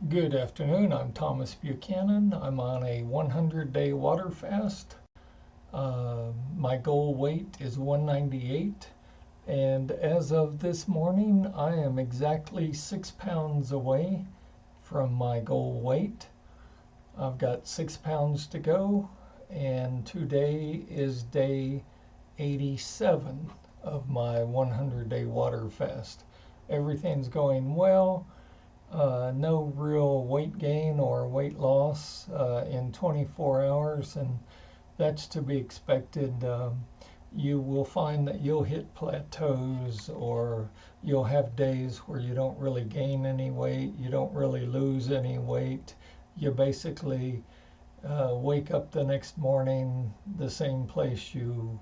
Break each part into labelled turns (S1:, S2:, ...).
S1: Good afternoon. I'm Thomas Buchanan. I'm on a 100-day water fast. My goal weight is 198, and as of this morning, I am exactly 6 pounds away from my goal weight. I've got 6 pounds to go, and today is day 87 of my 100-day water fast. Everything's going well. No real weight gain or weight loss in 24 hours, and that's to be expected. You will find that you'll hit plateaus, or you'll have days where you don't really gain any weight, you don't really lose any weight. You basically wake up the next morning the same place you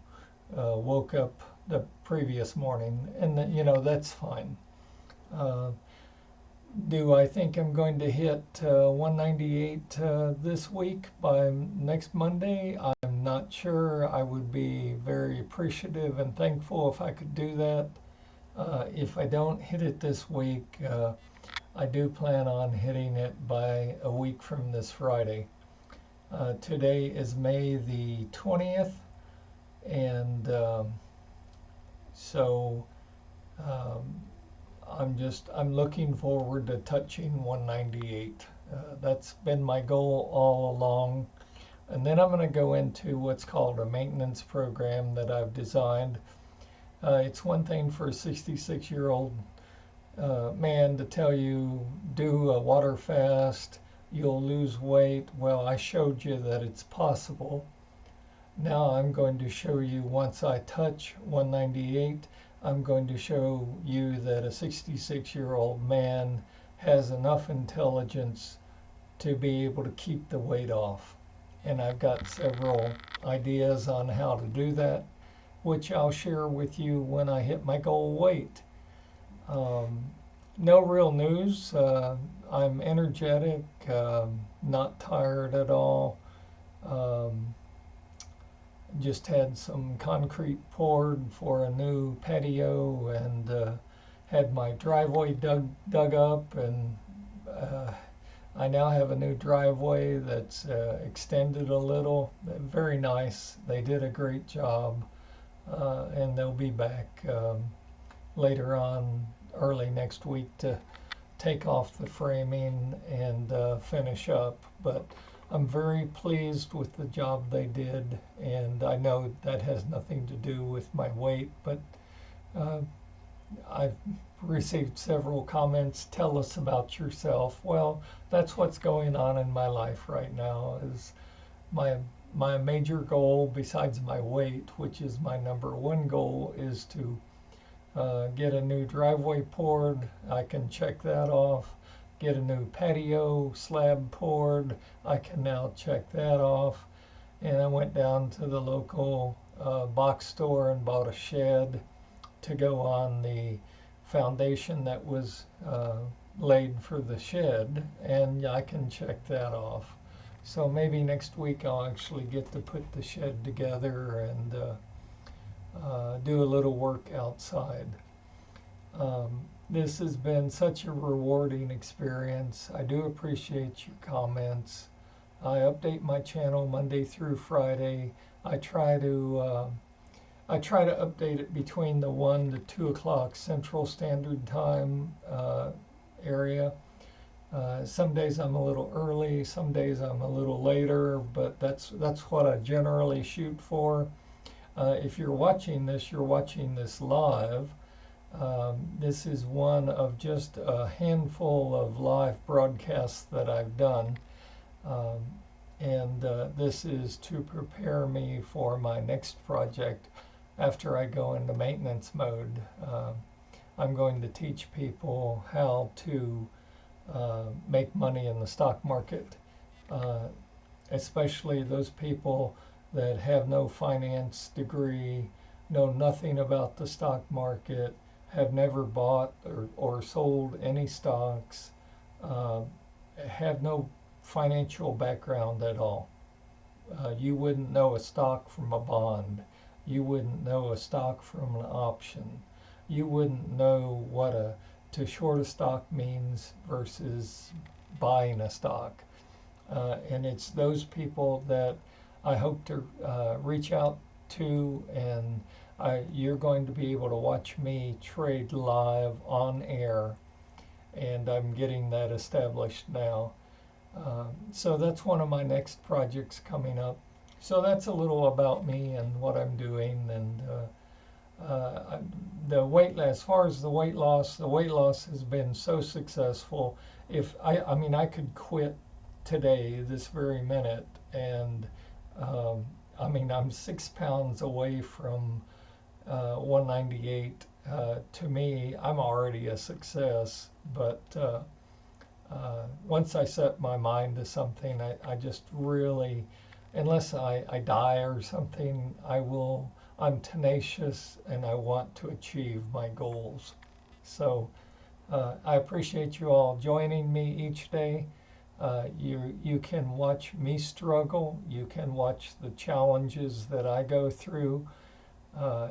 S1: woke up the previous morning, and that's fine. Uh, Do I think I'm going to hit 198 this week by next Monday? I'm not sure. I would be very appreciative and thankful if I could do that. If I don't hit it this week, I do plan on hitting it by a week from this Friday. Today is May the 20th, and so um, I'm looking forward to touching 198. That's been my goal all along. And then I'm going to go into what's called a maintenance program that I've designed. It's one thing for a 66-year-old man to tell you, do a water fast, you'll lose weight. Well, I showed you that it's possible. Now I'm going to show you, once I touch 198, I'm going to show you that a 66-year-old man has enough intelligence to be able to keep the weight off. And I've got several ideas on how to do that, which I'll share with you when I hit my goal weight. Um, no real news. I'm energetic, not tired at all. Um, just had some concrete poured for a new patio, and had my driveway dug up, and I now have a new driveway that's extended a little. Very nice. They did a great job, and they'll be back later on, early next week, to take off the framing and finish up. But I'm very pleased with the job they did, and I know that has nothing to do with my weight, but uh, I've received several comments, tell us about yourself. Well, that's what's going on in my life right now. Is my my major goal, besides my weight, which is my number one goal, is to get a new driveway poured. I can check that off. Get a new patio slab poured. I can now check that off. And I went down to the local box store and bought a shed to go on the foundation that was laid for the shed, and I can check that off. So maybe next week I'll actually get to put the shed together and do a little work outside. This has been such a rewarding experience. I do appreciate your comments. I update my channel Monday through Friday. I try to update it between the 1 to 2 o'clock Central Standard Time area. Some days I'm a little early, some days I'm a little later, but that's what I generally shoot for. If you're watching this live. This is one of just a handful of live broadcasts that I've done. Um, and this is to prepare me for my next project after I go into maintenance mode. I'm going to teach people how to make money in the stock market, uh, especially those people that have no finance degree, know nothing about the stock market, have never bought or sold any stocks, uh, have no financial background at all. You wouldn't know a stock from a bond. You wouldn't know a stock from an option. You wouldn't know what to short a stock means versus buying a stock. And it's those people that I hope to reach out to, and you're going to be able to watch me trade live on air, and I'm getting that established now. So that's one of my next projects coming up. So that's a little about me and what I'm doing, and as far as the weight loss has been so successful. If I mean, I could quit today, this very minute, and I mean, I'm 6 pounds away from 198. To me, I'm already a success, but once I set my mind to something, I just really, unless I die or something, I'm tenacious and I want to achieve my goals. So I appreciate you all joining me each day. You can watch me struggle. You can watch the challenges that I go through.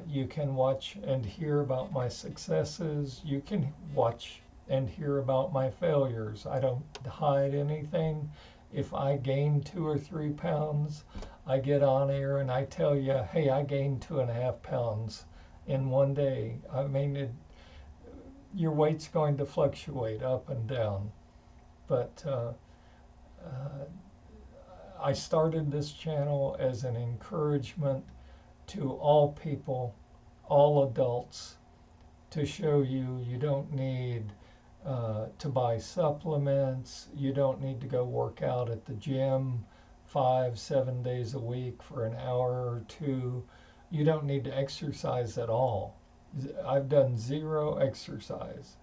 S1: You can watch and hear about my successes. You can watch and hear about my failures. I don't hide anything. If I gain 2 or 3 pounds, I get on air and I tell you, hey, I gained 2.5 pounds in one day. I mean, your weight's going to fluctuate up and down. But I started this channel as an encouragement to all people, all adults, to show you don't need to buy supplements. You don't need to go work out at the gym 5, 7 days a week for an hour or two. You don't need to exercise at all. I've done zero exercise.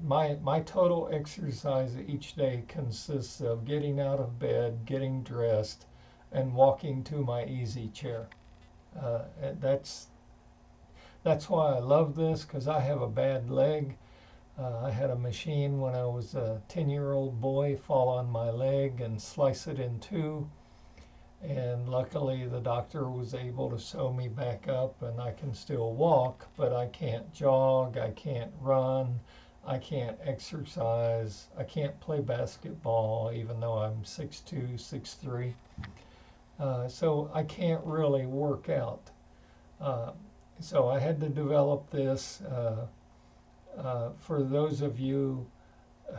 S1: My total exercise each day consists of getting out of bed, getting dressed, and walking to my easy chair. And that's why I love this, because I have a bad leg. I had a machine when I was a 10-year-old boy fall on my leg and slice it in two. And luckily the doctor was able to sew me back up, and I can still walk, but I can't jog, I can't run, I can't exercise, I can't play basketball even though I'm 6'2", 6'3". So I can't really work out. So I had to develop this for those of you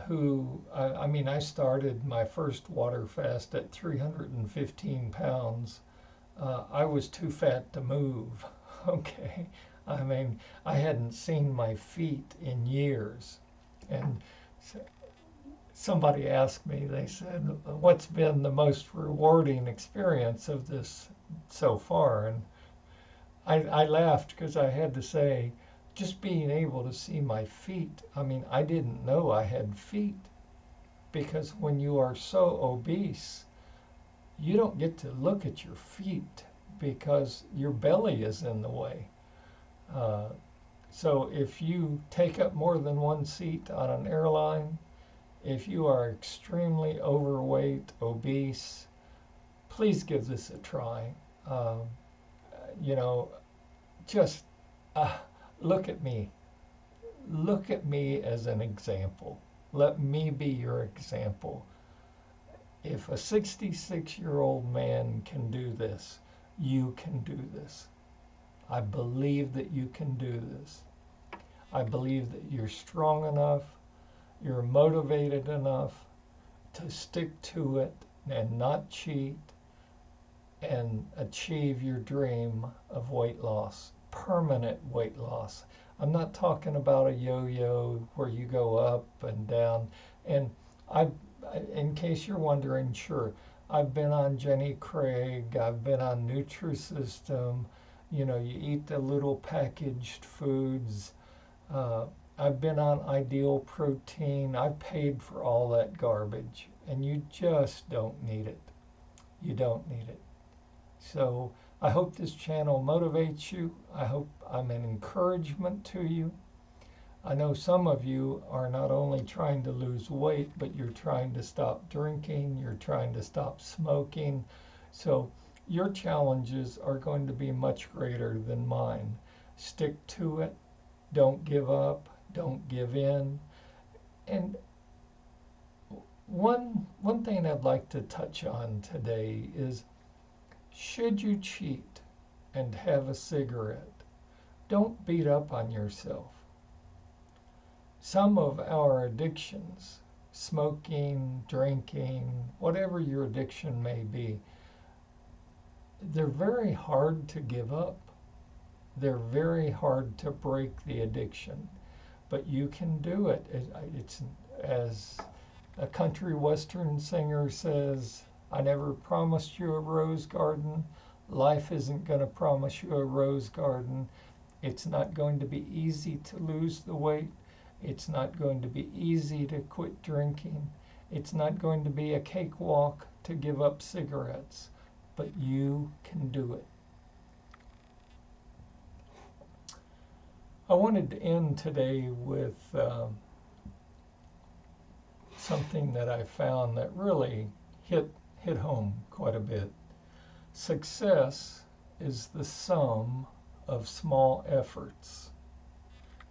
S1: who, I mean, I started my first water fast at 315 pounds. I was too fat to move, okay? I mean, I hadn't seen my feet in years. And somebody asked me, they said, what's been the most rewarding experience of this so far? And I laughed because I had to say, just being able to see my feet. I mean, I didn't know I had feet, because when you are so obese, you don't get to look at your feet because your belly is in the way. So if you take up more than one seat on an airline, if you are extremely overweight, obese, please give this a try. You know, just look at me. Look at me as an example. Let me be your example. If a 66-year-old man can do this, you can do this. I believe that you can do this. I believe that you're strong enough, you're motivated enough to stick to it and not cheat and achieve your dream of weight loss, permanent weight loss. I'm not talking about a yo-yo where you go up and down. And in case you're wondering, sure, I've been on Jenny Craig, I've been on Nutrisystem. You know, you eat the little packaged foods. I've been on Ideal Protein. I've paid for all that garbage, and you just don't need it. You don't need it. So I hope this channel motivates you. I hope I'm an encouragement to you. I know some of you are not only trying to lose weight, but you're trying to stop drinking, you're trying to stop smoking. So your challenges are going to be much greater than mine. Stick to it. Don't give up. Don't give in. And One thing I'd like to touch on today is, should you cheat and have a cigarette, don't beat up on yourself. Some of our addictions, smoking, drinking, whatever your addiction may be, they're very hard to give up. They're very hard to break the addiction, but you can do it. It's, as a country western singer says, I never promised you a rose garden. Life isn't going to promise you a rose garden. It's not going to be easy to lose the weight. It's not going to be easy to quit drinking. It's not going to be a cakewalk to give up cigarettes, but you can do it. I wanted to end today with something that I found that really hit home quite a bit. Success is the sum of small efforts,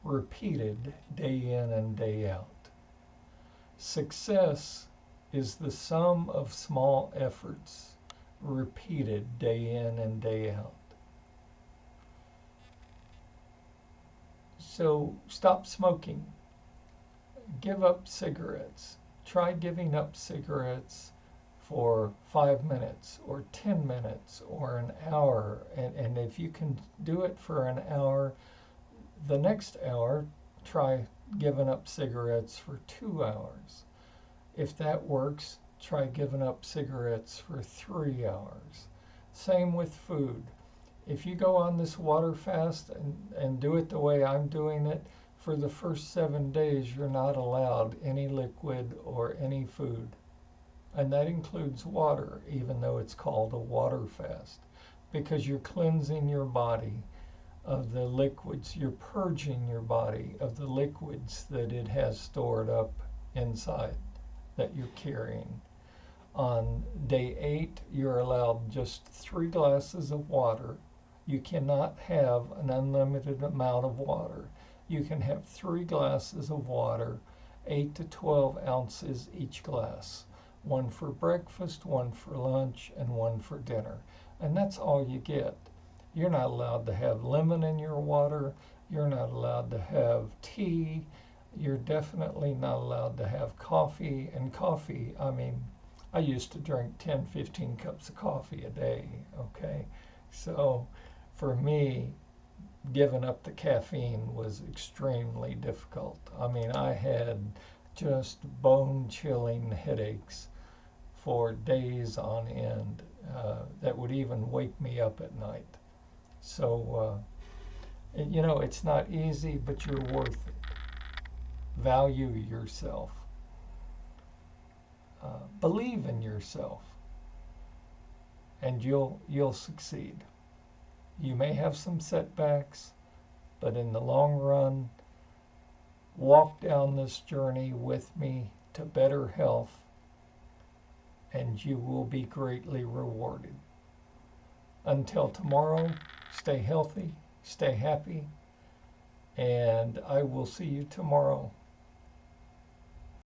S1: repeated day in and day out. Success is the sum of small efforts, repeated day in and day out. So stop smoking. Give up cigarettes. Try giving up cigarettes for 5 minutes or 10 minutes or an hour. And if you can do it for an hour, the next hour, try giving up cigarettes for 2 hours. If that works, try giving up cigarettes for 3 hours. Same with food. If you go on this water fast and do it the way I'm doing it, for the first 7 days, you're not allowed any liquid or any food. And that includes water, even though it's called a water fast, because you're cleansing your body of the liquids. You're purging your body of the liquids that it has stored up inside that you're carrying. On day 8, you're allowed just 3 glasses of water. You cannot have an unlimited amount of water. You can have 3 glasses of water, 8 to 12 ounces each glass. One for breakfast, one for lunch, and one for dinner. And that's all you get. You're not allowed to have lemon in your water. You're not allowed to have tea. You're definitely not allowed to have coffee. And coffee, I mean, I used to drink 10, 15 cups of coffee a day, okay? So for me, giving up the caffeine was extremely difficult. I mean, I had just bone-chilling headaches for days on end that would even wake me up at night. So, you know, it's not easy, but you're worth it. Value yourself. Believe in yourself, and you'll succeed. You may have some setbacks, but in the long run, walk down this journey with me to better health, and you will be greatly rewarded. Until tomorrow, stay healthy, stay happy, and I will see you tomorrow.